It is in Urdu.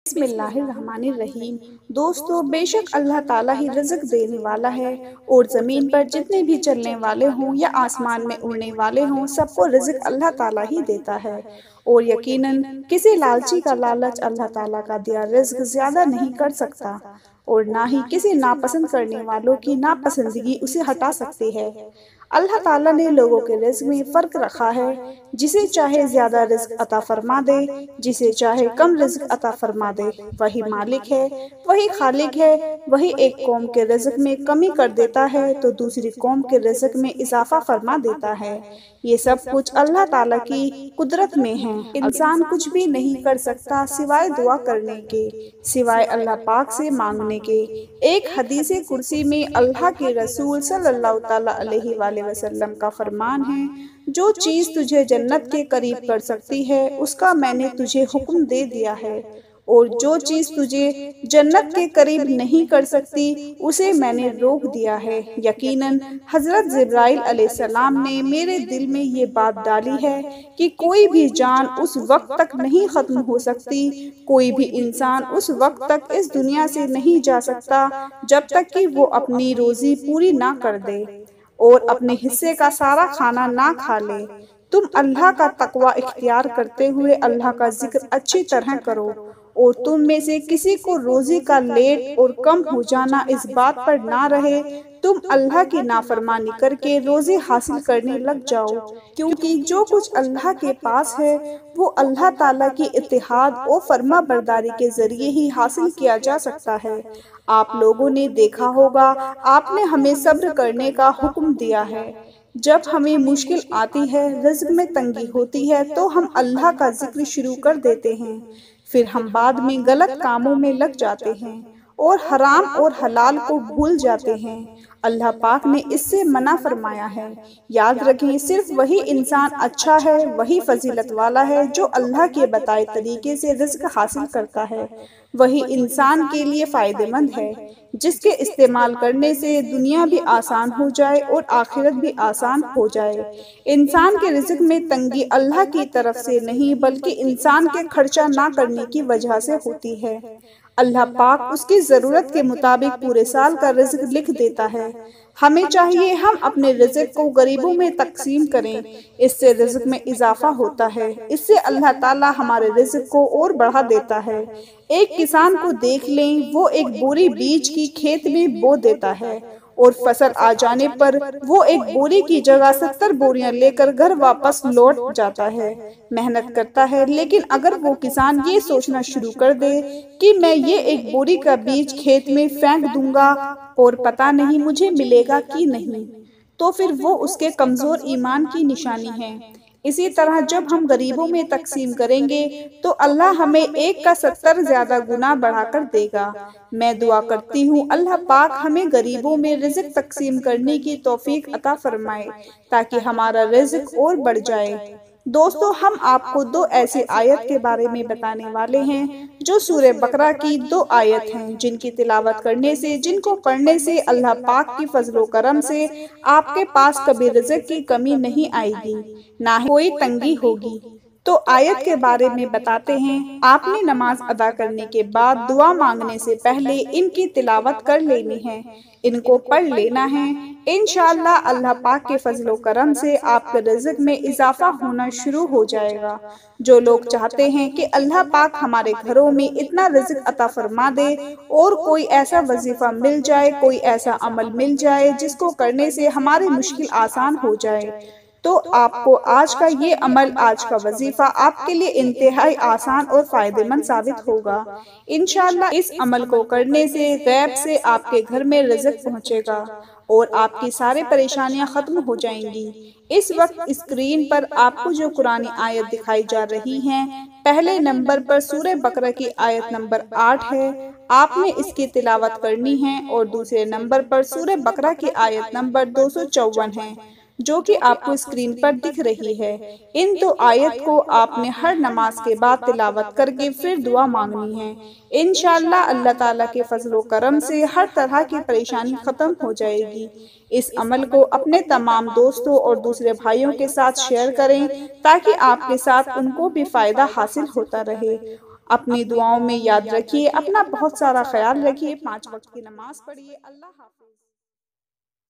بسم اللہ الرحمن الرحیم۔ دوستو، بے شک اللہ تعالیٰ ہی رزق دینے والا ہے اور زمین پر جتنے بھی چلنے والے ہوں یا آسمان میں اڑنے والے ہوں، سب کو رزق اللہ تعالیٰ ہی دیتا ہے۔ اور یقیناً کسی لالچی کا لالچ اللہ تعالیٰ کا دیا رزق زیادہ نہیں کر سکتا، اور نہ ہی کسی ناپسند کرنے والوں کی ناپسندگی اسے ہٹا سکتی ہے۔ اللہ تعالیٰ نے لوگوں کے رزق میں فرق رکھا ہے، جسے چاہے زیادہ رزق عطا فرما دے، جسے چاہے کم رزق عطا فرما دے۔ وہی مالک ہے، وہی خالق ہے، وہی ایک قوم کے رزق میں کمی کر دیتا ہے تو دوسری قوم کے رزق میں اضافہ فرما دیتا ہے۔ یہ سب کچھ اللہ تعالیٰ کی قدرت میں ہے۔ انسان کچھ بھی نہیں کر سکتا سوائے دعا کرنے کے، سوائے اللہ پاک سے مانگنے کے۔ ایک حدیث قدسی میں اللہ کے رسول صلی اللہ تعالیٰ علیہ وآلہ وسلم کا فرمان ہے، جو چیز تجھے جنت کے قریب کر سکتی ہے اس کا میں نے تجھے حکم دے دیا ہے، اور جو چیز تجھے جنت کے قریب نہیں کر سکتی اسے میں نے روک دیا ہے۔ یقیناً حضرت جبرائیل علیہ السلام نے میرے دل میں یہ بات ڈالی ہے کہ کوئی بھی جان اس وقت تک نہیں ختم ہو سکتی، کوئی بھی انسان اس وقت تک اس دنیا سے نہیں جا سکتا جب تک کہ وہ اپنی روزی پوری نہ کر دے اور اپنے حصے کا سارا کھانا نہ کھا لے۔ تم اللہ کا تقوی اختیار کرتے ہوئے اللہ کا ذکر اچھی طرح کرو، اور تم میں سے کسی کو روزی کا لیٹ اور کم ہو جانا اس بات پر نہ رہے تم اللہ کی نافرمانی کر کے روزی حاصل کرنے لگ جاؤ، کیونکہ جو کچھ اللہ کے پاس ہے وہ اللہ تعالیٰ کی اتحاد اور فرما برداری کے ذریعے ہی حاصل کیا جا سکتا ہے۔ آپ لوگوں نے دیکھا ہوگا آپ نے ہمیں صبر کرنے کا حکم دیا ہے۔ جب ہمیں مشکل آتی ہے، رزق میں تنگی ہوتی ہے تو ہم اللہ کا ذکر شروع کر دیتے ہیں، پھر ہم بعد میں غلط کاموں میں لگ جاتے ہیں اور حرام اور حلال کو بھول جاتے ہیں۔ اللہ پاک نے اس سے منع فرمایا ہے۔ یاد رکھیں، صرف وہی انسان اچھا ہے، وہی فضیلت والا ہے جو اللہ کے بتائے طریقے سے رزق حاصل کرتا ہے۔ وہی انسان کے لیے فائدہ مند ہے، جس کے استعمال کرنے سے دنیا بھی آسان ہو جائے اور آخرت بھی آسان ہو جائے۔ انسان کے رزق میں تنگی اللہ کی طرف سے نہیں بلکہ انسان کے خرچہ نہ کرنے کی وجہ سے ہوتی ہے۔ اللہ پاک اس کی ضرورت کے مطابق پورے سال کا رزق لکھ دیتا ہے۔ ہمیں چاہیے ہم اپنے رزق کو غریبوں میں تقسیم کریں، اس سے رزق میں اضافہ ہوتا ہے، اس سے اللہ تعالیٰ ہمارے رزق کو اور بڑھا دیتا ہے۔ ایک کسان کو دیکھ لیں، وہ ایک بوری بیج کی کھیت میں بو دیتا ہے اور فصل آ جانے پر وہ ایک بوری کی جگہ 70 بوریاں لے کر گھر واپس لوٹ جاتا ہے، محنت کرتا ہے۔ لیکن اگر وہ کسان یہ سوچنا شروع کر دے کہ میں یہ ایک بوری کا بیج کھیت میں پھینک دوں گا اور پتہ نہیں مجھے ملے گا کہ نہیں، تو پھر وہ اس کے کمزور ایمان کی نشانی ہے۔ اسی طرح جب ہم غریبوں میں تقسیم کریں گے تو اللہ ہمیں ایک کا 70 زیادہ گنا بڑھا کر دے گا۔ میں دعا کرتی ہوں اللہ پاک ہمیں غریبوں میں رزق تقسیم کرنے کی توفیق عطا فرمائے تاکہ ہمارا رزق اور بڑھ جائے۔ دوستو، ہم آپ کو 2 ایسی آیت کے بارے میں بتانے والے ہیں جو سورہ بقرہ کی 2 آیت ہیں، جن کی تلاوت کرنے سے، جن کو پڑھنے سے اللہ پاک کی فضل و کرم سے آپ کے پاس کبھی رزق کی کمی نہیں آئے گی، نہ ہی کوئی تنگی ہوگی۔ تو آیت کے بارے میں بتاتے ہیں، آپ نے نماز ادا کرنے کے بعد دعا مانگنے سے پہلے ان کی تلاوت کر لینی ہے، ان کو پڑھ لینا ہے۔ انشاءاللہ اللہ پاک کے فضل و کرم سے آپ کے رزق میں اضافہ ہونا شروع ہو جائے گا۔ جو لوگ چاہتے ہیں کہ اللہ پاک ہمارے گھروں میں اتنا رزق عطا فرما دے اور کوئی ایسا وظیفہ مل جائے، کوئی ایسا عمل مل جائے جس کو کرنے سے ہماری مشکل آسان ہو جائے، تو آپ کو آج کا یہ عمل، آج کا وظیفہ آپ کے لیے انتہائی آسان اور فائدہ مند ثابت ہوگا۔ انشاءاللہ اس عمل کو کرنے سے غیب سے آپ کے گھر میں رزق پہنچے گا اور آپ کی ساری پریشانیاں ختم ہو جائیں گی۔ اس وقت اسکرین پر آپ کو جو قرآنی آیت دکھائی جا رہی ہیں، پہلے نمبر پر سورہ بقرہ کی آیت نمبر 8 ہے، آپ نے اس کی تلاوت کرنی ہے، اور دوسرے نمبر پر سورہ بقرہ کی آیت نمبر 254 ہے، جو کہ آپ کو اسکرین پر دکھ رہی ہے۔ ان 2 آیت کو آپ نے ہر نماز کے بعد تلاوت کر کے پھر دعا مانگنی ہے۔ انشاءاللہ اللہ تعالیٰ کے فضل و کرم سے ہر طرح کی پریشانی ختم ہو جائے گی۔ اس عمل کو اپنے تمام دوستوں اور دوسرے بھائیوں کے ساتھ شیئر کریں تاکہ آپ کے ساتھ ان کو بھی فائدہ حاصل ہوتا رہے۔ اپنی دعاؤں میں یاد رکھیے، اپنا بہت سارا خیال رکھیے، 5 وقت کی نماز پڑھیے۔ اللہ حافظ۔